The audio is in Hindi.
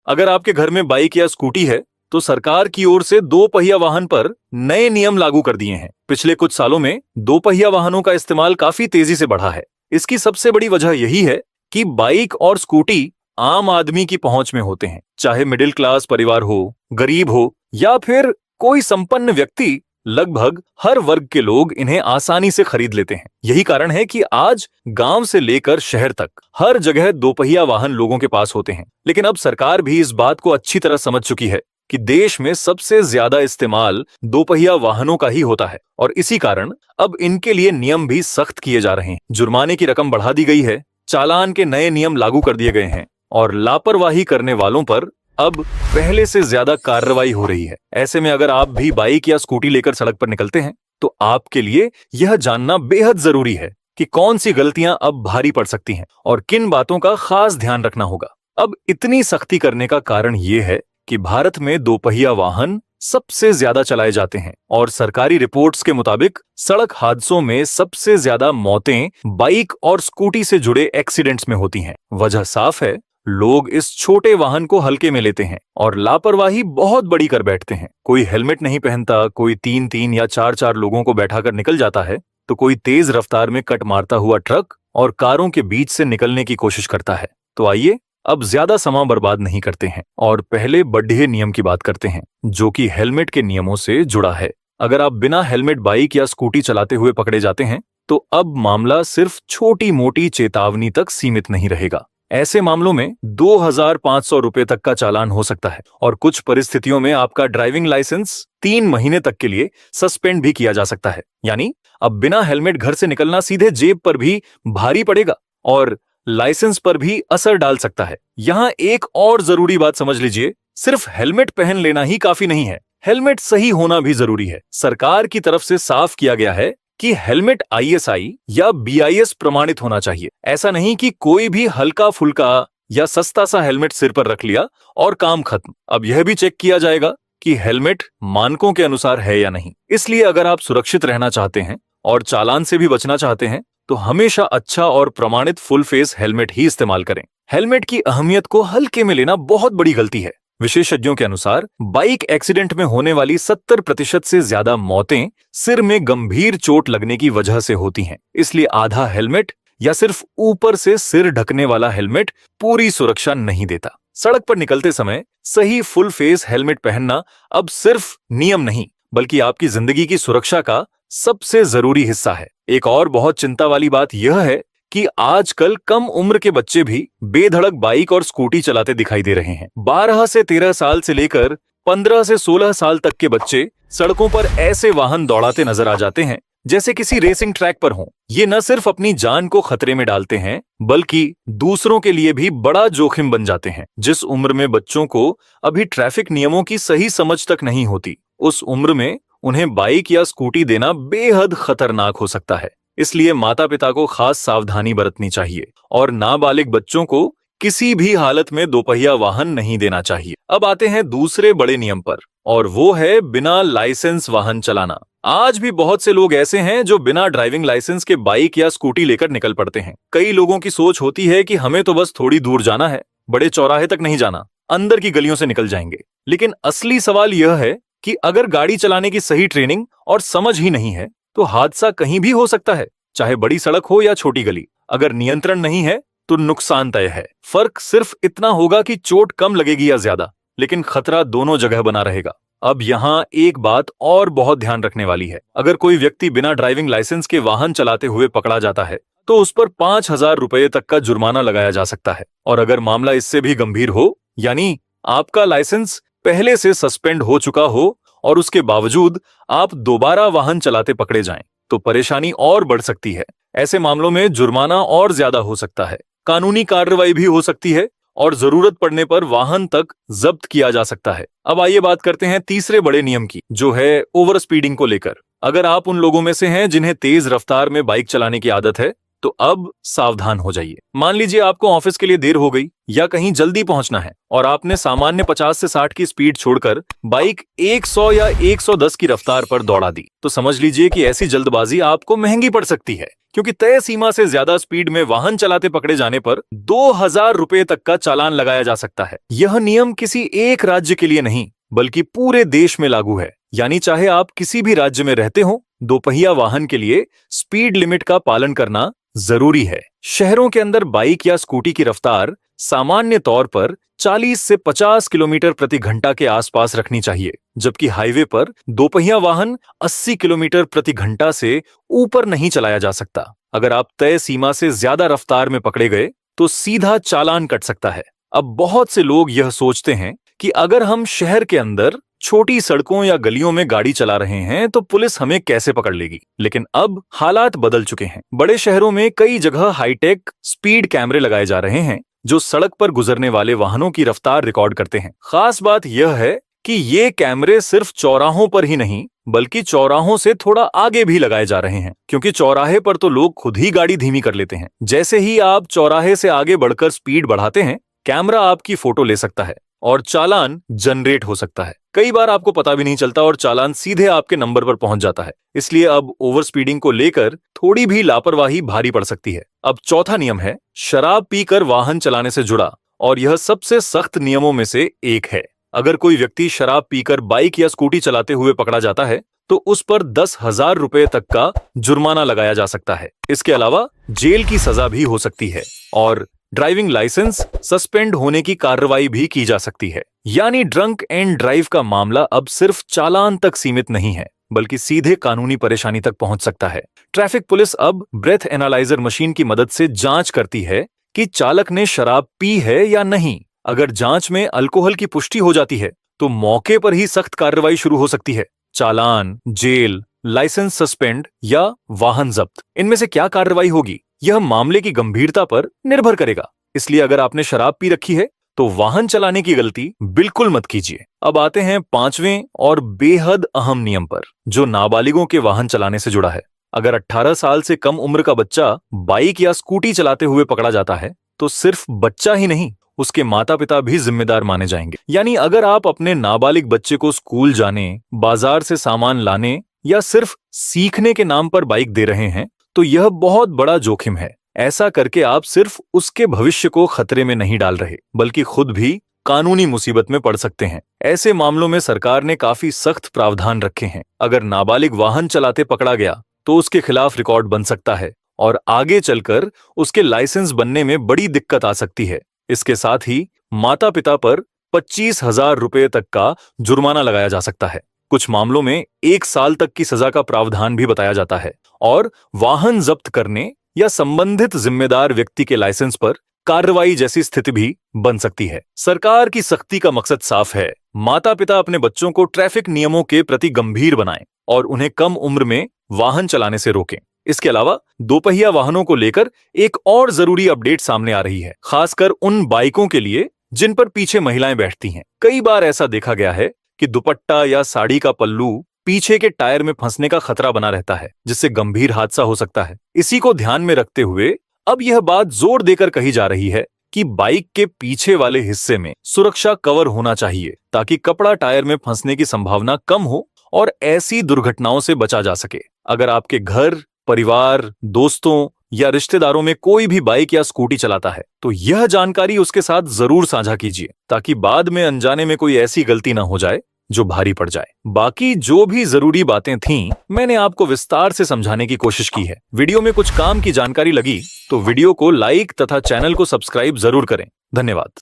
अगर आपके घर में बाइक या स्कूटी है तो सरकार की ओर से दो पहिया वाहन पर नए नियम लागू कर दिए हैं। पिछले कुछ सालों में दो पहिया वाहनों का इस्तेमाल काफी तेजी से बढ़ा है। इसकी सबसे बड़ी वजह यही है कि बाइक और स्कूटी आम आदमी की पहुंच में होते हैं, चाहे मिडिल क्लास परिवार हो, गरीब हो या फिर कोई संपन्न व्यक्ति। लगभग हर वर्ग के लोग इन्हें आसानी से खरीद लेते हैं। यही कारण है कि आज गांव से लेकर शहर तक हर जगह दोपहिया वाहन लोगों के पास होते हैं। लेकिन अब सरकार भी इस बात को अच्छी तरह समझ चुकी है कि देश में सबसे ज्यादा इस्तेमाल दोपहिया वाहनों का ही होता है और इसी कारण अब इनके लिए नियम भी सख्त किए जा रहे हैं। जुर्माने की रकम बढ़ा दी गई है, चालान के नए नियम लागू कर दिए गए हैं और लापरवाही करने वालों पर अब पहले से ज्यादा कार्रवाई हो रही है। ऐसे में अगर आप भी बाइक या स्कूटी लेकर सड़क पर निकलते हैं तो आपके लिए यह जानना बेहद जरूरी है कि कौन सी गलतियां अब भारी पड़ सकती हैं और किन बातों का खास ध्यान रखना होगा। अब इतनी सख्ती करने का कारण यह है कि भारत में दोपहिया वाहन सबसे ज्यादा चलाए जाते हैं और सरकारी रिपोर्ट्स के मुताबिक सड़क हादसों में सबसे ज्यादा मौतें बाइक और स्कूटी से जुड़े एक्सीडेंट्स में होती हैं। वजह साफ है, लोग इस छोटे वाहन को हल्के में लेते हैं और लापरवाही बहुत बड़ी कर बैठते हैं। कोई हेलमेट नहीं पहनता, कोई 3-3 या 4-4 लोगों को बैठाकर निकल जाता है, तो कोई तेज रफ्तार में कट मारता हुआ ट्रक और कारों के बीच से निकलने की कोशिश करता है। तो आइए अब ज्यादा समय बर्बाद नहीं करते हैं और पहले बढ़े नियम की बात करते हैं, जो कि हेलमेट के नियमों से जुड़ा है। अगर आप बिना हेलमेट बाइक या स्कूटी चलाते हुए पकड़े जाते हैं तो अब मामला सिर्फ छोटी मोटी चेतावनी तक सीमित नहीं रहेगा। ऐसे मामलों में 2,500 रुपए तक का चालान हो सकता है और कुछ परिस्थितियों में आपका ड्राइविंग लाइसेंस 3 महीने तक के लिए सस्पेंड भी किया जा सकता है। यानी अब बिना हेलमेट घर से निकलना सीधे जेब पर भी भारी पड़ेगा और लाइसेंस पर भी असर डाल सकता है। यहाँ एक और जरूरी बात समझ लीजिए, सिर्फ हेलमेट पहन लेना ही काफी नहीं है, हेलमेट सही होना भी जरूरी है। सरकार की तरफ से साफ किया गया है कि हेलमेट ISI या BIS प्रमाणित होना चाहिए। ऐसा नहीं कि कोई भी हल्का फुल्का या सस्ता सा हेलमेट सिर पर रख लिया और काम खत्म। अब यह भी चेक किया जाएगा कि हेलमेट मानकों के अनुसार है या नहीं। इसलिए अगर आप सुरक्षित रहना चाहते हैं और चालान से भी बचना चाहते हैं तो हमेशा अच्छा और प्रमाणित फुल फेस हेलमेट ही इस्तेमाल करें। हेलमेट की अहमियत को हल्के में लेना बहुत बड़ी गलती है। विशेषज्ञों के अनुसार बाइक एक्सीडेंट में होने वाली 70% से ज्यादा मौतें सिर में गंभीर चोट लगने की वजह से होती हैं। इसलिए आधा हेलमेट या सिर्फ ऊपर से सिर ढकने वाला हेलमेट पूरी सुरक्षा नहीं देता। सड़क पर निकलते समय सही फुल फेस हेलमेट पहनना अब सिर्फ नियम नहीं बल्कि आपकी जिंदगी की सुरक्षा का सबसे जरूरी हिस्सा है। एक और बहुत चिंता वाली बात यह है कि आजकल कम उम्र के बच्चे भी बेधड़क बाइक और स्कूटी चलाते दिखाई दे रहे हैं। 12 से 13 साल से लेकर 15 से 16 साल तक के बच्चे सड़कों पर ऐसे वाहन दौड़ाते नजर आ जाते हैं जैसे किसी रेसिंग ट्रैक पर हों। ये न सिर्फ अपनी जान को खतरे में डालते हैं बल्कि दूसरों के लिए भी बड़ा जोखिम बन जाते हैं। जिस उम्र में बच्चों को अभी ट्रैफिक नियमों की सही समझ तक नहीं होती, उस उम्र में उन्हें बाइक या स्कूटी देना बेहद खतरनाक हो सकता है। इसलिए माता पिता को खास सावधानी बरतनी चाहिए और नाबालिग बच्चों को किसी भी हालत में दोपहिया वाहन नहीं देना चाहिए। अब आते हैं दूसरे बड़े नियम पर और वो है बिना लाइसेंस वाहन चलाना। आज भी बहुत से लोग ऐसे हैं जो बिना ड्राइविंग लाइसेंस के बाइक या स्कूटी लेकर निकल पड़ते हैं। कई लोगों की सोच होती है कि हमें तो बस थोड़ी दूर जाना है, बड़े चौराहे तक नहीं जाना, अंदर की गलियों से निकल जाएंगे। लेकिन असली सवाल यह है कि अगर गाड़ी चलाने की सही ट्रेनिंग और समझ ही नहीं है तो हादसा कहीं भी हो सकता है, चाहे बड़ी सड़क हो या छोटी गली। अगर नियंत्रण नहीं है तो नुकसान तय है। फर्क सिर्फ इतना होगा कि चोट कम लगेगी या ज्यादा, लेकिन खतरा दोनों जगह बना रहेगा। अब यहाँ एक बात और बहुत ध्यान रखने वाली है। अगर कोई व्यक्ति बिना ड्राइविंग लाइसेंस के वाहन चलाते हुए पकड़ा जाता है तो उस पर 5,000 रुपए तक का जुर्माना लगाया जा सकता है। और अगर मामला इससे भी गंभीर हो, यानी आपका लाइसेंस पहले से सस्पेंड हो चुका हो और उसके बावजूद आप दोबारा वाहन चलाते पकड़े जाएं, तो परेशानी और बढ़ सकती है। ऐसे मामलों में जुर्माना और ज्यादा हो सकता है, कानूनी कार्रवाई भी हो सकती है और जरूरत पड़ने पर वाहन तक जब्त किया जा सकता है। अब आइए बात करते हैं तीसरे बड़े नियम की, जो है ओवर स्पीडिंग को लेकर। अगर आप उन लोगों में से हैं जिन्हें तेज रफ्तार में बाइक चलाने की आदत है तो अब सावधान हो जाइए। मान लीजिए आपको ऑफिस के लिए देर हो गई या कहीं जल्दी पहुंचना है और आपने सामान्य 50 से 60 की स्पीड छोड़कर बाइक 100 या 110 की रफ्तार पर दौड़ा दी, तो समझ लीजिए कि ऐसी जल्दबाजी आपको महंगी पड़ सकती है, क्योंकि तय सीमा से ज्यादा स्पीड में वाहन चलाते पकड़े जाने पर 2000 रुपए तक का चालान लगाया जा सकता है। यह नियम किसी एक राज्य के लिए नहीं बल्कि पूरे देश में लागू है, यानी चाहे आप किसी भी राज्य में रहते हो, दोपहिया वाहन के लिए स्पीड लिमिट का पालन करना जरूरी है। शहरों के अंदर बाइक या स्कूटी की रफ्तार सामान्य तौर पर 40 से 50 किलोमीटर प्रति घंटा के आसपास रखनी चाहिए, जबकि हाईवे पर दोपहिया वाहन 80 किलोमीटर प्रति घंटा से ऊपर नहीं चलाया जा सकता। अगर आप तय सीमा से ज्यादा रफ्तार में पकड़े गए तो सीधा चालान कट सकता है। अब बहुत से लोग यह सोचते हैं कि अगर हम शहर के अंदर छोटी सड़कों या गलियों में गाड़ी चला रहे हैं तो पुलिस हमें कैसे पकड़ लेगी, लेकिन अब हालात बदल चुके हैं। बड़े शहरों में कई जगह हाईटेक स्पीड कैमरे लगाए जा रहे हैं जो सड़क पर गुजरने वाले वाहनों की रफ्तार रिकॉर्ड करते हैं। खास बात यह है कि ये कैमरे सिर्फ चौराहों पर ही नहीं बल्कि चौराहों से थोड़ा आगे भी लगाए जा रहे हैं, क्योंकि चौराहे पर तो लोग खुद ही गाड़ी धीमी कर लेते हैं। जैसे ही आप चौराहे से आगे बढ़कर स्पीड बढ़ाते हैं, कैमरा आपकी फोटो ले सकता है और चालान जनरेट हो सकता है। कई बार आपको पता भी नहीं चलता और चालान सीधे आपके नंबर पर पहुंच जाता है। इसलिए अब ओवर स्पीडिंग को लेकर थोड़ी भी लापरवाही भारी पड़ सकती है। अब चौथा नियम है शराब पीकर वाहन चलाने से जुड़ा, और यह सबसे सख्त नियमों में से एक है। अगर कोई व्यक्ति शराब पीकर बाइक या स्कूटी चलाते हुए पकड़ा जाता है तो उस पर 10,000 रुपए तक का जुर्माना लगाया जा सकता है। इसके अलावा जेल की सजा भी हो सकती है और ड्राइविंग लाइसेंस सस्पेंड होने की कार्रवाई भी की जा सकती है। यानी ड्रंक एंड ड्राइव का मामला अब सिर्फ चालान तक सीमित नहीं है बल्कि सीधे कानूनी परेशानी तक पहुंच सकता है। ट्रैफिक पुलिस अब ब्रेथ एनालाइजर मशीन की मदद से जांच करती है कि चालक ने शराब पी है या नहीं। अगर जांच में अल्कोहल की पुष्टि हो जाती है तो मौके पर ही सख्त कार्रवाई शुरू हो सकती है। चालान, जेल, लाइसेंस सस्पेंड या वाहन जब्त, इनमें से क्या कार्रवाई होगी यह मामले की गंभीरता पर निर्भर करेगा। इसलिए अगर आपने शराब पी रखी है तो वाहन चलाने की गलती बिल्कुल मत कीजिए। अब आते हैं पांचवें और बेहद अहम नियम पर, जो नाबालिगों के वाहन चलाने से जुड़ा है। अगर 18 साल से कम उम्र का बच्चा बाइक या स्कूटी चलाते हुए पकड़ा जाता है तो सिर्फ बच्चा ही नहीं, उसके माता पिता भी जिम्मेदार माने जाएंगे। यानी अगर आप अपने नाबालिग बच्चे को स्कूल जाने, बाजार से सामान लाने या सिर्फ सीखने के नाम पर बाइक दे रहे हैं तो यह बहुत बड़ा जोखिम है। ऐसा करके आप सिर्फ उसके भविष्य को खतरे में नहीं डाल रहे बल्कि खुद भी कानूनी मुसीबत में पड़ सकते हैं। ऐसे मामलों में सरकार ने काफी सख्त प्रावधान रखे हैं। अगर नाबालिग वाहन चलाते पकड़ा गया तो उसके खिलाफ रिकॉर्ड बन सकता है और आगे चलकर उसके लाइसेंस बनने में बड़ी दिक्कत आ सकती है। इसके साथ ही माता पिता पर 25,000 रुपए तक का जुर्माना लगाया जा सकता है। कुछ मामलों में 1 साल तक की सजा का प्रावधान भी बताया जाता है और वाहन जब्त करने या संबंधित जिम्मेदार व्यक्ति के लाइसेंस पर कार्रवाई जैसी स्थिति भी बन सकती है। सरकार की सख्ती का मकसद साफ है, माता पिता अपने बच्चों को ट्रैफिक नियमों के प्रति गंभीर बनाएं और उन्हें कम उम्र में वाहन चलाने से रोकें। इसके अलावा दोपहिया वाहनों को लेकर एक और जरूरी अपडेट सामने आ रही है, खासकर उन बाइकों के लिए जिन पर पीछे महिलाएं बैठती हैं। कई बार ऐसा देखा गया है कि दुपट्टा या साड़ी का पल्लू पीछे के टायर में फंसने का खतरा बना रहता है, जिससे गंभीर हादसा हो सकता है। इसी को ध्यान में रखते हुए अब यह बात जोर देकर कही जा रही है कि बाइक के पीछे वाले हिस्से में सुरक्षा कवर होना चाहिए ताकि कपड़ा टायर में फंसने की संभावना कम हो और ऐसी दुर्घटनाओं से बचा जा सके। अगर आपके घर, परिवार, दोस्तों या रिश्तेदारों में कोई भी बाइक या स्कूटी चलाता है तो यह जानकारी उसके साथ जरूर साझा कीजिए ताकि बाद में अनजाने में कोई ऐसी गलती ना हो जाए जो भारी पड़ जाए। बाकी जो भी जरूरी बातें थीं, मैंने आपको विस्तार से समझाने की कोशिश की है। वीडियो में कुछ काम की जानकारी लगी तो वीडियो को लाइक तथा चैनल को सब्सक्राइब जरूर करें। धन्यवाद।